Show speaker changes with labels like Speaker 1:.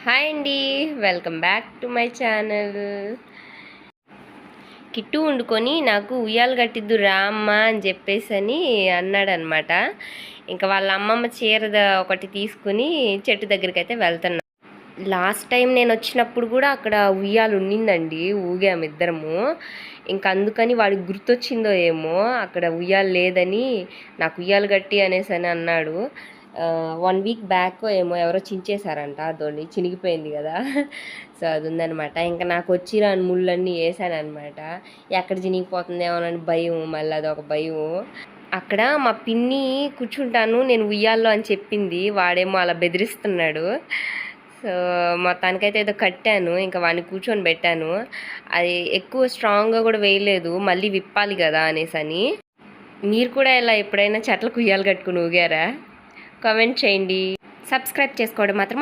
Speaker 1: Hi అండి, welcome back to my channel. Kittu వండుకొని నాకు ఉయ్యాలు కట్టిద్దు రామ్మ అని చెప్పేసి అన్నాడనమాట. ఇంకా వాళ్ళ అమ్మమ్మ చీర ఒకటి తీసుకుని చెట్టు దగ్గరికి అయితే వెళ్తున్నా. లాస్ట్ టైం నేను వచ్చినప్పుడు కూడా అక్కడ ఉయ్యాలు ఉండిందండి, ఊగాము ఇద్దరము. ఇంకా అందుకని వాడికి గుర్తొచ్చిందో ఏమో అక్కడ ఉయ్యాలు లేదని నాకు ఉయ్యాలు కట్టి అనేసి అన్నాడు. 1 వీక్ బ్యాక్ ఏమో ఎవరో చించేశారంట, అదోని చినిగిపోయింది కదా. సో అది ఉందనమాట. ఇంకా నాకు వచ్చి రాని ముళ్ళన్నీ వేసానమాట. ఎక్కడ చినిగిపోతుందేమోనని భయం, మళ్ళీ అదొక భయం. అక్కడ మా పిన్ని కూర్చుంటాను నేను ఉయ్యాల్లో అని చెప్పింది, వాడేమో అలా బెదిరిస్తున్నాడు. సో మొత్తానికైతే ఏదో కట్టాను, ఇంకా వాడిని కూర్చొని పెట్టాను. అది ఎక్కువ స్ట్రాంగ్గా కూడా వేయలేదు, మళ్ళీ విప్పాలి కదా అనేసి. మీరు కూడా ఇలా ఎప్పుడైనా చెట్లకు ఉయ్యాలు కట్టుకుని ఊగారా? కామెంట్ చేయండి. సబ్స్క్రైబ్ చేసుకోవడం మాత్రం